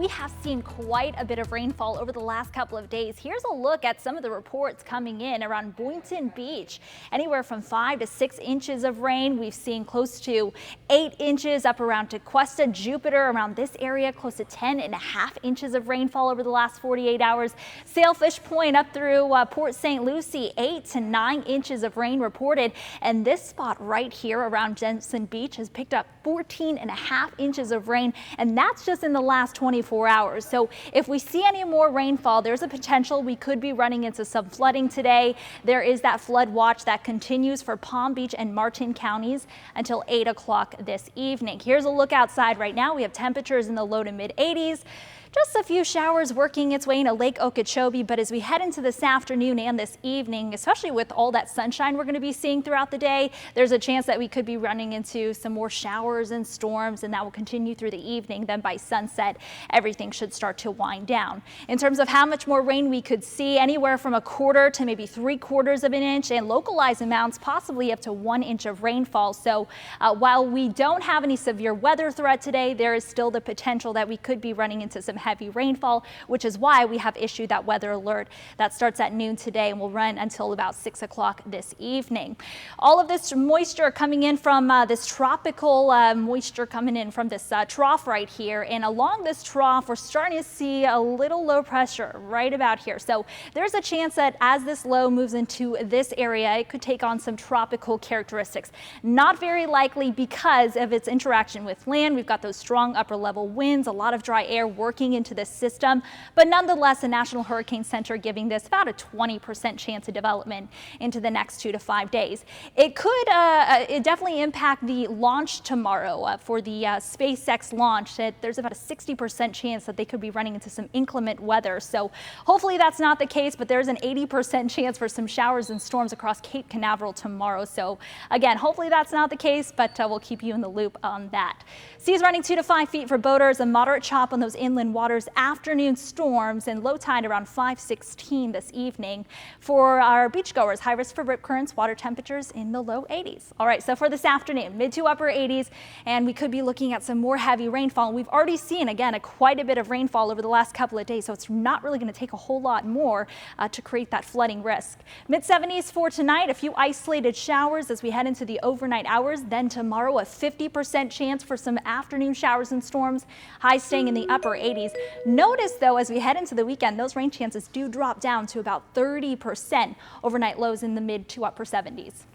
we have seen quite a bit of rainfall over the last couple of days. Here's a look at some of the reports coming in around Boynton Beach. Anywhere from 5 to 6 inches of rain. We've seen close to 8 inches up around Tequesta, Jupiter, around this area, close to 10.5 inches of rainfall over the last 48 hours. Sailfish Point up through Port St. Lucie, 8 to 9 inches of rain reported. And this spot right here around Jensen Beach has picked up 14.5 inches of rain, and that's just in the last 24 hours. So if we see any more rainfall, there's a potential we could be running into some flooding today. There is that flood watch that continues for Palm Beach and Martin counties until 8 o'clock this evening. Here's a look outside right now. We have temperatures in the low to mid 80s. Just a few showers working its way into Lake Okeechobee, but as we head into this afternoon and this evening, especially with all that sunshine we're going to be seeing throughout the day, there's a chance that we could be running into some more showers and storms, and that will continue through the evening. Then by sunset, everything should start to wind down. In terms of how much more rain we could see, anywhere from 1/4 to maybe 3/4 of an inch, and localized amounts possibly up to 1 inch of rainfall. So while we don't have any severe weather threat today, there is still the potential that we could be running into some heavy rainfall, which is why we have issued that weather alert that starts at noon today and will run until about 6 o'clock this evening. All of this moisture coming in from this tropical moisture coming in from this trough right here, and along this trough we're starting to see a little low pressure right about here. So there's a chance that as this low moves into this area, it could take on some tropical characteristics. Not very likely because of its interaction with land. We've got those strong upper level winds, a lot of dry air working into this system, but nonetheless, the National Hurricane Center giving this about a 20% chance of development into the next 2 to 5 days. It could it definitely impact the launch tomorrow for the SpaceX launch. There's about a 60% chance that they could be running into some inclement weather. So hopefully that's not the case, but there's an 80% chance for some showers and storms across Cape Canaveral tomorrow. So again, hopefully that's not the case, but we'll keep you in the loop on that. Seas running 2 to 5 feet for boaters, a moderate chop on those inland waters. Afternoon storms and low tide around 5:16 this evening. For our beachgoers, high risk for rip currents, water temperatures in the low 80s. All right, so for this afternoon, mid to upper 80s, and we could be looking at some more heavy rainfall. We've already seen, again, quite a bit of rainfall over the last couple of days, so it's not really going to take a whole lot more to create that flooding risk. Mid 70s for tonight, a few isolated showers as we head into the overnight hours. Then tomorrow, a 50% chance for some afternoon showers and storms, highs staying in the upper 80s. Notice, though, as we head into the weekend, those rain chances do drop down to about 30%. Overnight lows in the mid to upper 70s.